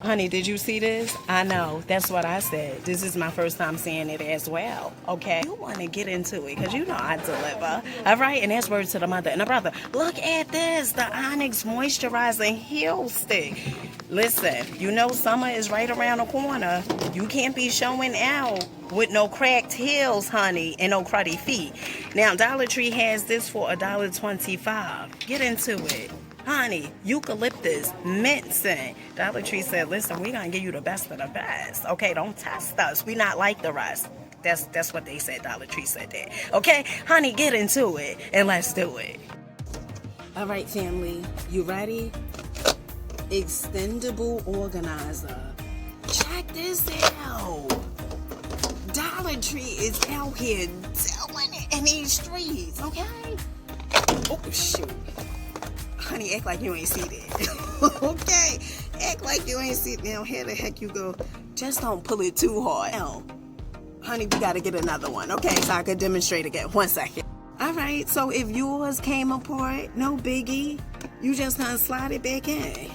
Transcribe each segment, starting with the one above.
Honey, did you see this? I know. That's what I said. This is my first time seeing it as well. Okay? You want to get into it because you know I deliver. All right? And that's word to the mother and the brother. Look at this. The Onyx Moisturizing Heel Stick. Listen, you know summer is right around the corner. You can't be showing out with no cracked heels, honey, and no cruddy feet. Now, Dollar Tree has this for $1.25. Get into it. Honey, eucalyptus, mint scent. Dollar Tree said, listen, we're going to give you the best of the best. Okay, don't test us. We not like the rest. That's what they said. Dollar Tree said that. Okay, honey, get into it and let's do it. All right, family, you ready? Extendable organizer. Check this out. Dollar Tree is out here doing it in these streets, okay? Oh, shoot. Honey, act like you ain't see that. Okay? Act like you ain't see it. Now, here the heck you go. Just don't pull it too hard. Now, honey, we gotta get another one, okay? So I could demonstrate again. 1 second. All right, so if yours came apart, no biggie. You just gonna slide it back in.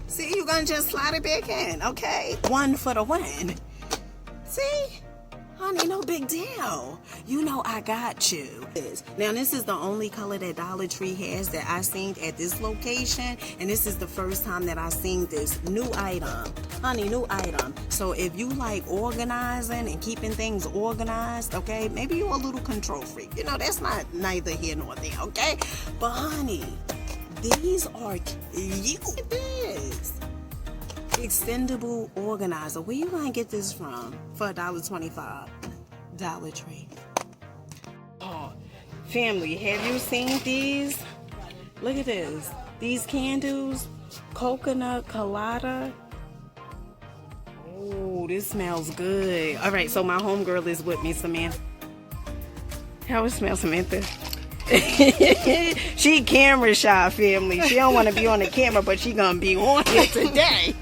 See, you're gonna just slide it back in, okay? One for the win. See? Honey, no big deal. You know I got you. Now, this is the only color that Dollar Tree has that I seen at this location. And this is the first time that I seen this new item. Honey, new item. So if you like organizing and keeping things organized, okay? Maybe you're a little control freak. You know, that's not neither here nor there, okay? But honey, these are cute. This extendable organizer. Where you gonna get this from for $1.25? Dollar Tree. Oh, family, have you seen these? Look at this. These candles, coconut colada. Oh, this smells good. All right, so my homegirl is with me, Samantha. How it smell, Samantha? She camera shy, family. She don't want to be on the camera, but she gonna be on here today.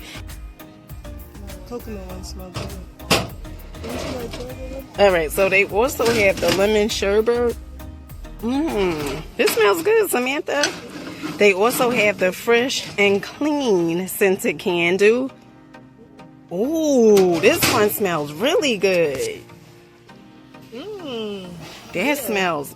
Coconut one smell good. All right, so they also have the lemon sherbet. This smells good, Samantha. They also have the fresh and clean scented candle. Ooh, this one smells really good. That smells.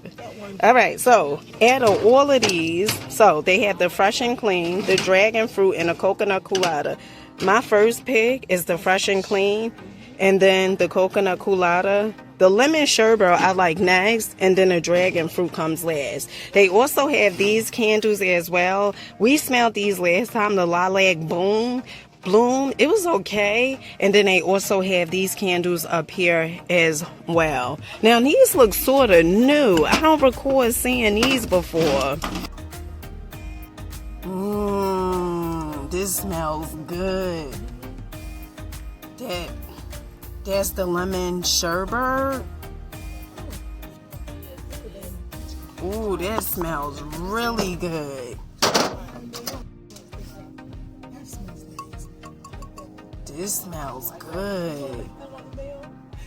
All right, so out of all of these, so they have the fresh and clean, the dragon fruit, and the coconut colada. My first pick is the fresh and clean, and then the coconut colada. The lemon sherbet I like next, and then the dragon fruit comes last. They also have these candles as well. We smelled these last time, the lilac bloom. It was okay. And then they also have these candles up here as well. Now these look sort of new. I don't recall seeing these before. This smells good. That's the lemon sherbet. Ooh, that smells really good. This smells good.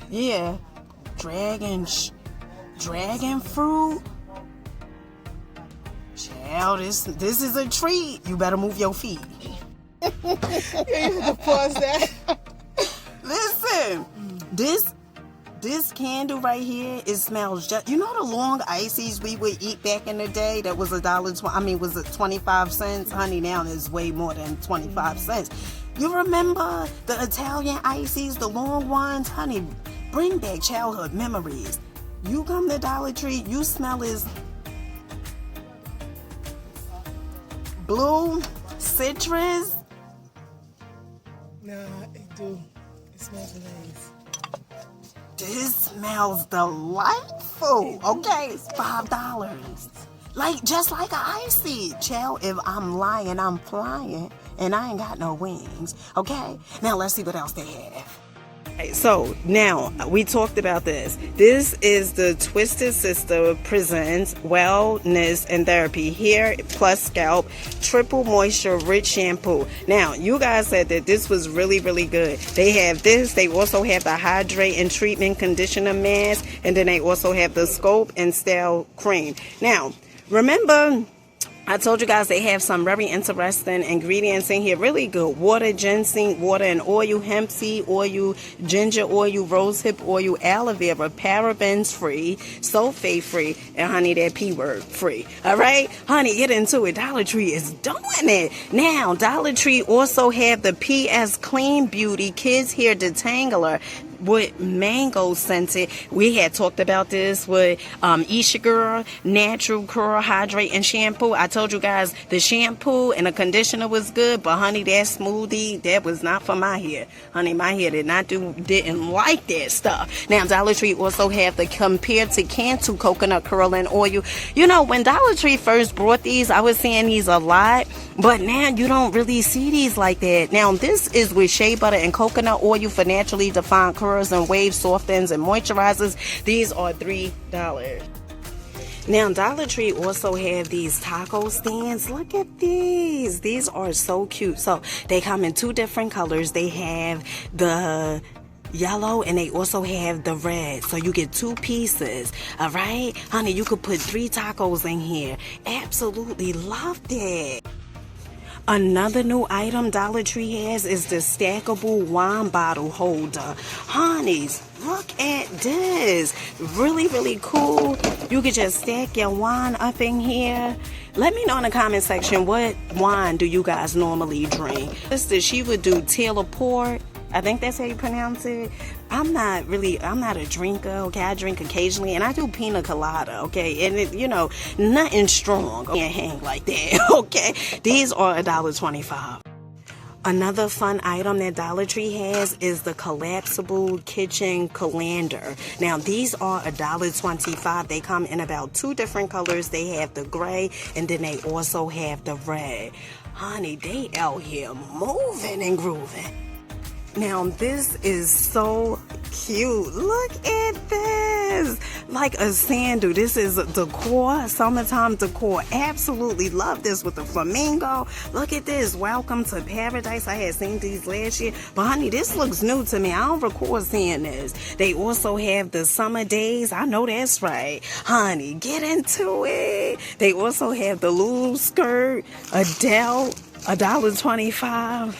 Yeah, dragon fruit. Child, this is a treat. You better move your feet. You have to pause that. Listen, this candle right here, it smells just, you know the long ices we would eat back in the day that was was it 25 cents? Honey, now it's way more than 25 cents. You remember the Italian ices, the long ones? Honey, bring back childhood memories. You come to Dollar Tree, you smell this blue citrus. Nah, it do. It smells nice. This smells delightful. Okay, it's $5. Just like an icy. Child, if I'm lying, I'm flying. And I ain't got no wings. Okay? Now let's see what else they have. So now we talked about this. This is the Twisted Sister presents Wellness and Therapy Hair Plus Scalp Triple Moisture Rich Shampoo. Now you guys said that this was really, really good. They have this. They also have the Hydrate and Treatment Conditioner Mask, and then they also have the Scope and Style Cream. Now remember I told you guys they have some very interesting ingredients in here. Really good. Water, ginseng, water and oil, hemp seed oil, ginger oil, rosehip oil, aloe vera, parabens free, sulfate free, and honey, that P word free. All right? Honey, get into it. Dollar Tree is doing it. Now, Dollar Tree also have the PS Clean Beauty Kids Hair Detangler with mango scented. We had talked about this with Isha Girl Natural Curl Hydrate and Shampoo. I told you guys the shampoo and the conditioner was good, but honey, that smoothie, that was not for my hair. Honey, my hair didn't like that stuff. Now, Dollar Tree also have the Compared to Cantu Coconut Curling Oil. You know, when Dollar Tree first brought these, I was seeing these a lot, but now you don't really see these like that. Now, this is with shea butter and coconut oil for naturally defined curls and wave softens and moisturizers. These are $3. Now, Dollar Tree also have these taco stands. Look at these. These are so cute. So they come in 2 different colors. They have the yellow and they also have the red, so you get 2 pieces. All right, honey, you could put 3 tacos in here. Absolutely love that. Another new item Dollar Tree has is the stackable wine bottle holder. Honeys, look at this. Really, really cool. You could just stack your wine up in here. Let me know in the comment section, what wine do you guys normally drink? Sister, she would do Taylor Port. I think that's how you pronounce it. I'm not a drinker, okay? I drink occasionally, and I do pina colada, okay? And, nothing strong. Can't hang like that, okay? These are $1.25. Another fun item that Dollar Tree has is the collapsible kitchen colander. Now, these are $1.25. They come in about 2 different colors. They have the gray, and then they also have the red. Honey, they out here moving and grooving. Now, this is so cute. Look at this. Like a sandal. This is decor, summertime decor. Absolutely love this with the flamingo. Look at this. Welcome to paradise. I had seen these last year. But, honey, this looks new to me. I don't recall seeing this. They also have the summer days. I know that's right. Honey, get into it. They also have the Lulu skirt, Adele, $1.25.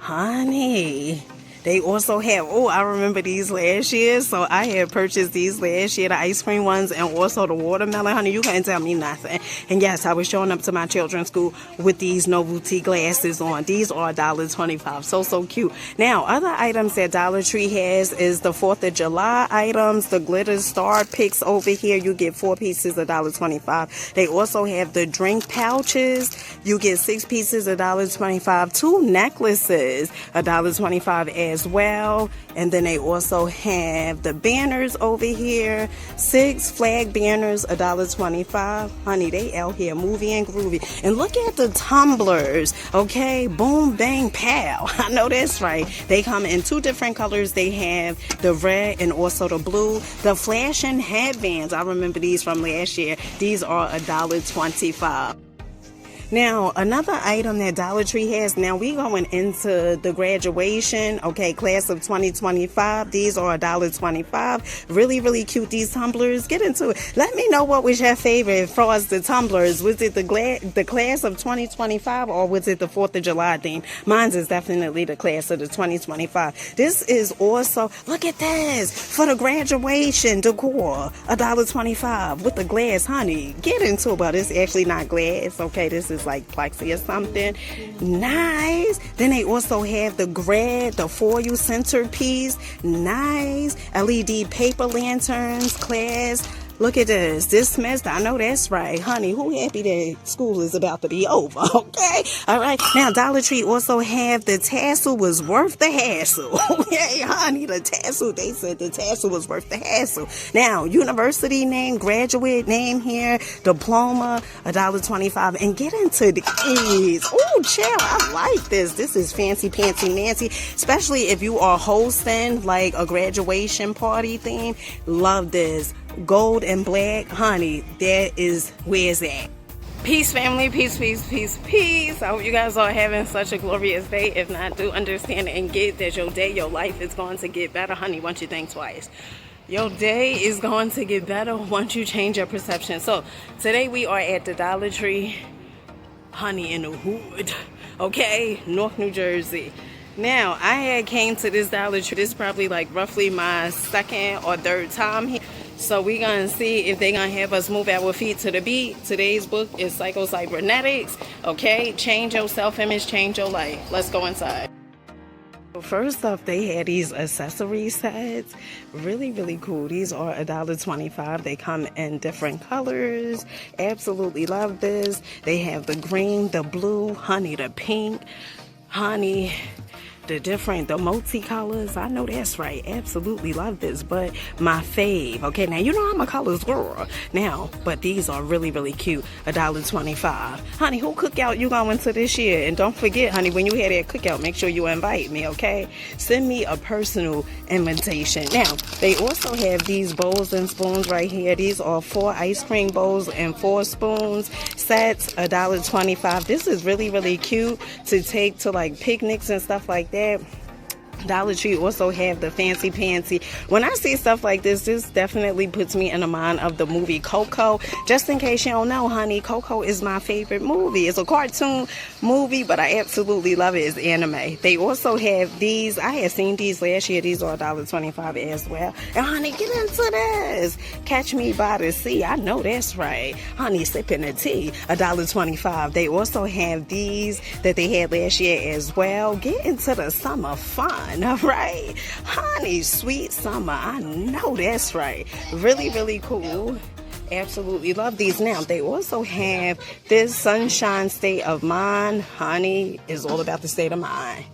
Honey, they also have, I remember these last year. So I had purchased these last year, the ice cream ones and also the watermelon. Honey, you can't tell me nothing. And yes, I was showing up to my children's school with these novelty glasses on. These are $1.25. So cute. Now, other items that Dollar Tree has is the 4th of July items, the glitter star picks over here. You get 4 pieces, $1.25. They also have the drink pouches. You get 6 pieces, $1.25. 2 necklaces, $1.25 as well. And then they also have the banners over here. 6 flag banners, $1.25. Honey, they out here movie and groovy. And look at the tumblers, okay? Boom, bang, pow. I know that's right. They come in 2 different colors. They have the red and also the blue. The flashing headbands, I remember these from last year. These are $1.25. Now, another item that Dollar Tree has, now we going into the graduation, okay, class of 2025. These are $1.25. Really, really cute, these tumblers. Get into it. Let me know what was your favorite as far as the tumblers. Was it the class of 2025 or was it the 4th of July theme? Mine is definitely the class of the 2025. This is also, look at this, for the graduation decor, $1.25 with the glass. Honey, get into it, but it's actually not glass, okay? This is like plexi or something. Nice. Then they also have the grad, the foil centerpiece. Nice. LED paper lanterns, class. Look at this. Dismissed. I know that's right. Honey, who happy that school is about to be over? Okay. All right. Now, Dollar Tree also have the tassel was worth the hassle. Okay, honey, the tassel. They said the tassel was worth the hassle. Now, university name, graduate name here, diploma, $1.25. And get into these. Oh, chill. I like this. This is fancy pantsy Nancy. Especially if you are hosting like a graduation party theme. Love this. Gold and black, honey, that is where it's at. Peace, family. Peace, peace, peace, peace. I hope you guys are having such a glorious day. If not, do understand and get that your day, your life is going to get better. Honey, once you think twice. Your day is going to get better once you change your perception. So today we are at the Dollar Tree honey, in the hood, okay, North New Jersey. Now, I had came to this Dollar Tree, this is probably like roughly my second or third time here. So we're going to see if they're going to have us move our feet to the beat. Today's book is Psycho-Cybernetics, okay? Change your self-image, change your life. Let's go inside. First off, they had these accessory sets. Really, really cool. These are $1.25. They come in different colors. Absolutely love this. They have the green, the blue, honey, the pink, honey, the multi-colors. I know that's right. Absolutely love this. But my fave, okay, now you know I'm a colors girl now, but these are really, really cute. $1.25. Honey, who cookout you going to this year? And don't forget, honey, when you had that cookout, make sure you invite me, okay? Send me a personal invitation. Now, they also have these bowls and spoons right here. These are 4 ice cream bowls and 4 spoons sets, $1.25. This is really, really cute to take to like picnics and stuff like that. Dollar Tree also have the fancy pantsy. When I see stuff like this definitely puts me in the mind of the movie Coco. Just in case you don't know, honey, Coco is my favorite movie. It's a cartoon movie, but I absolutely love it. It's anime. They also have these. I had seen these last year. These are $1.25 as well. And honey, get into this. Catch Me by the Sea. I know that's right. Honey, sipping a tea. $1.25. They also have these that they had last year as well. Get into the summer fun. All right, honey, sweet summer. I know that's right. Really, really cool. Absolutely love these. Now, they also have this Sunshine State of Mind. Honey, is all about the state of mind.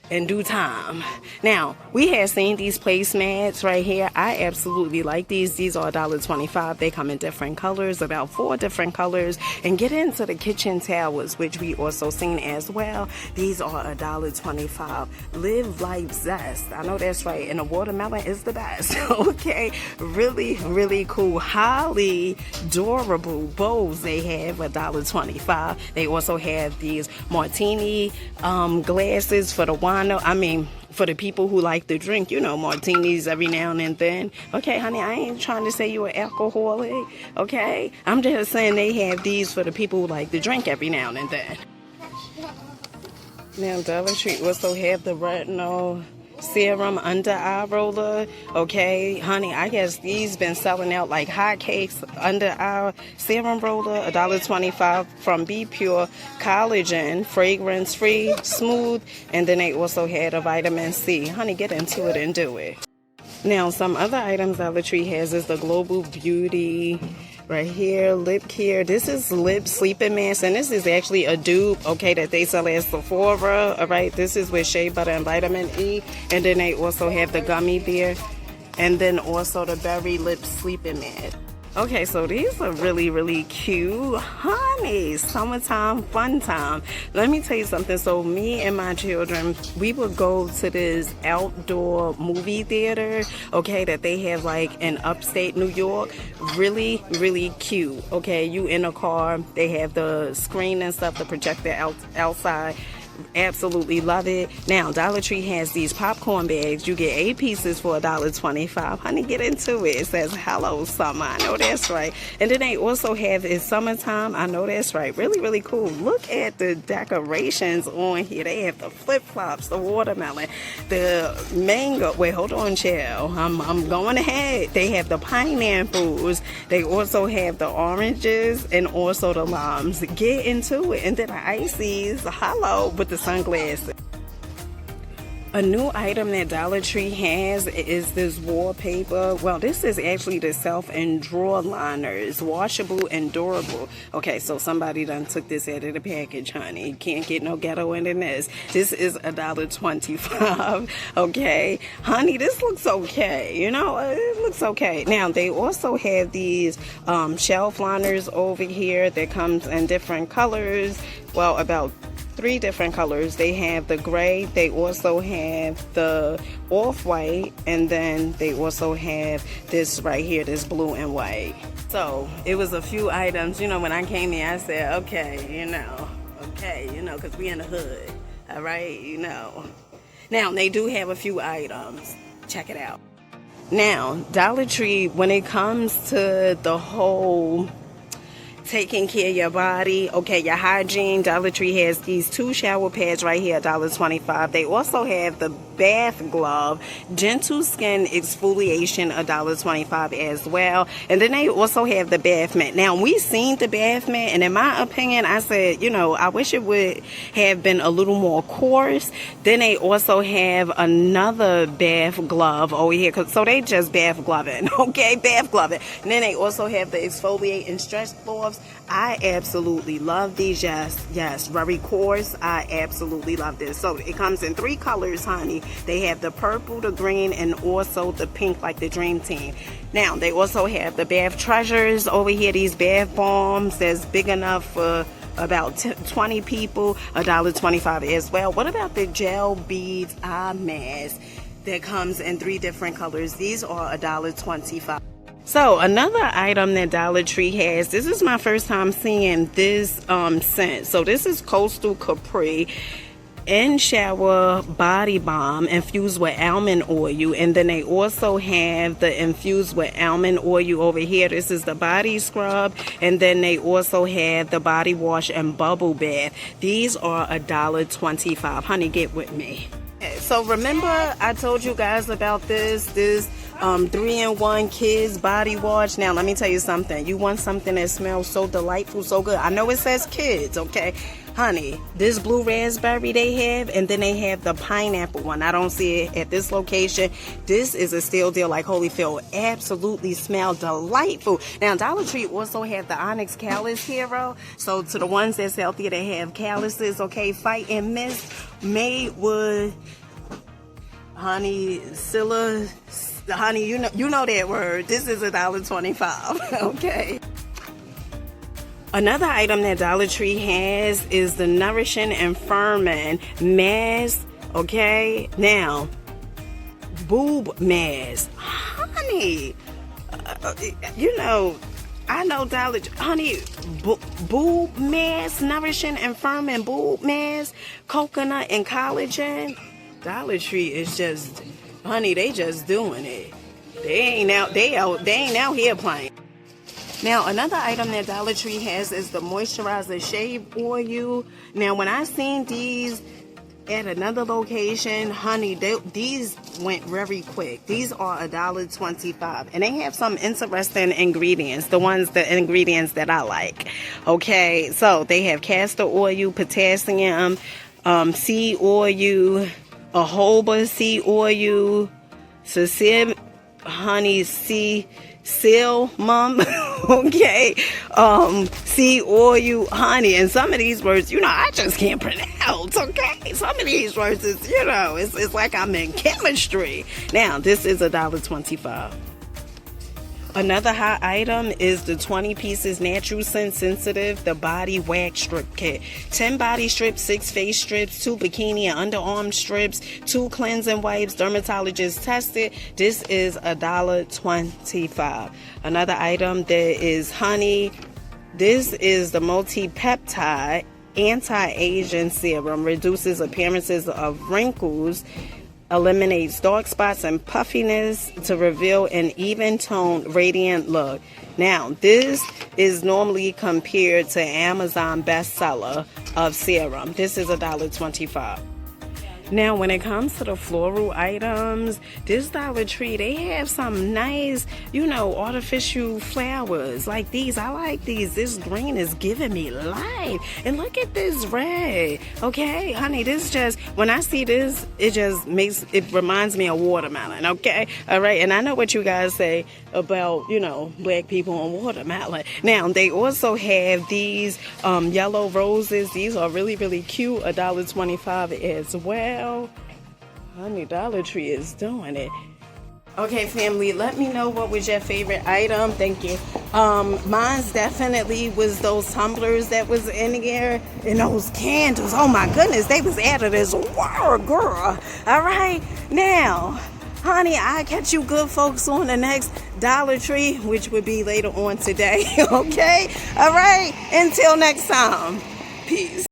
In due time. Now, we have seen these placemats right here. I absolutely like these. These are $1.25. They come in different colors, about 4 different colors. And get into the kitchen towels, which we also seen as well. These are $1.25. Live life zest. I know that's right. And the watermelon is the best. Okay. Really, really cool. Highly durable bowls they have, $1.25. They also have these martini glasses for the wine. I mean, for the people who like to drink, you know, martinis every now and then. Okay, honey, I ain't trying to say you're an alcoholic, okay? I'm just saying they have these for the people who like to drink every now and then. Now, Dollar Tree also have the retinol serum under eye roller. Okay, honey, I guess these been selling out like hotcakes. Under eye serum roller, $1.25 from Be Pure, collagen, fragrance free, smooth, and then they also had a vitamin C. Honey, get into it and do it. Now, some other items Dollar Tree has is the Global Beauty right here, lip care. This is lip sleeping mask, and this is actually a dupe, okay, that they sell at Sephora. All right, this is with shea butter and vitamin E, and then they also have the gummy bear, and then also the berry lip sleeping mask. Okay, so these are really, really cute. Honey, summertime, fun time. Let me tell you something. So me and my children, we would go to this outdoor movie theater, okay, that they have like in upstate New York. Really, really cute. Okay, you in a car. They have the screen and stuff, the projector outside. Absolutely love it. Now, Dollar Tree has these popcorn bags. You get 8 pieces for $1.25. Honey, get into it. It says, hello, summer. I know that's right. And then they also have It's Summertime. I know that's right. Really, really cool. Look at the decorations on here. They have the flip-flops, the watermelon, the mango. Wait, hold on, child. I'm going ahead. They have the pineapples. They also have the oranges and also the limes. Get into it. And then the ices. Hello, with the sunglasses. A new item that Dollar Tree has is this wallpaper. Well, this is actually the self and drawer liners, washable and durable. Okay, so somebody done took this out of the package, honey. Can't get no ghetto in this. This is $1.25. Okay, honey, this looks okay. You know, it looks okay. Now, they also have these shelf liners over here that comes in different colors. Well, about 3 different colors. They have the gray, they also have the off-white, and then they also have this right here, this blue and white. So it was a few items, you know, when I came here I said, okay, you know, because we in the hood, all right, you know. Now, they do have a few items. Check it out. Now, Dollar Tree, when it comes to the whole taking care of your body, okay, your hygiene. Dollar Tree has these 2 shower pads right here, $1.25. They also have the bath glove, gentle skin exfoliation, $1.25 as well. And then they also have the bath mat. Now, we seen the bath mat, and in my opinion, I said, you know, I wish it would have been a little more coarse. Then they also have another bath glove over here, so they just bath gloving, okay, bath gloving. And then they also have the exfoliate and stretch cloths. I absolutely love these. Yes, very coarse. I absolutely love this. So it comes in 3 colors, honey. They have the purple, the green, and also the pink, like the Dream Team. Now, they also have the bath treasures over here, these bath bombs that's big enough for about 20 people, $1.25 as well. What about the gel beads eye mask that comes in 3 different colors? These are $1.25. So another item that Dollar Tree has, this is my first time seeing this scent. So this is Coastal Capri in shower body balm infused with almond oil, and then they also have the infused with almond oil over here. This is the body scrub, and then they also have the body wash and bubble bath. These are $1.25. Honey, get with me. So remember I told you guys about this 3-in-1 kids body wash. Now let me tell you something. You want something that smells so delightful, so good. I know it says kids, okay, honey, this blue raspberry they have, and then they have the pineapple one. I don't see it at this location. This is a steal deal like Holyfield. Absolutely smell delightful. Now Dollar Tree also have the Onyx Callus Hero. So to the ones that's out there that have calluses, okay, fight and mist, made with honey, honey, you know that word. This is $1.25. Okay. Another item that Dollar Tree has is the Nourishing and Firming mask. Okay, now boob mask, honey. You know, I know Dollar Tree, honey. Boob mask, Nourishing and Firming boob mask, coconut and collagen. Dollar Tree is just, honey, they just doing it. They ain't out here playing. Now, another item that Dollar Tree has is the moisturizer shave oil. Now, when I seen these at another location, honey, these went very quick. These are $1.25, and they have some interesting ingredients. The ingredients that I like. Okay, so they have castor oil, potassium, seed oil, jojoba seed oil, sesame, honey, seal mum, okay, seed oil, honey, and some of these words, you know, I just can't pronounce, okay? Some of these words is, you know, it's like I'm in chemistry. Now, this is $1.25. Another hot item is the 20 pieces Natural Scent Sensitive, the body wax strip kit. 10 body strips, 6 face strips, 2 bikini and underarm strips, 2 cleansing wipes, dermatologist tested. This is $1.25. Another item that is honey. This is the multi-peptide anti-aging serum, reduces appearances of wrinkles, eliminates dark spots and puffiness to reveal an even-toned, radiant look. Now, this is normally compared to Amazon bestseller of serum. This is $1.25. Now, when it comes to the floral items, this Dollar Tree, they have some nice, you know, artificial flowers like these. I like these. This green is giving me life. And look at this red. Okay, honey, this just, when I see this, it reminds me of watermelon. Okay, all right. And I know what you guys say about, you know, black people on watermelon. Now, they also have these yellow roses. These are really, really cute. $1.25 as well. Honey, Dollar Tree is doing it. Okay, family, let me know what was your favorite item. Thank you. Mine's definitely was those tumblers that was in here and those candles. Oh my goodness, they was out of this world, girl. All right, now, honey, I'll catch you good folks on the next Dollar Tree, which would be later on today. Okay, all right, until next time, peace.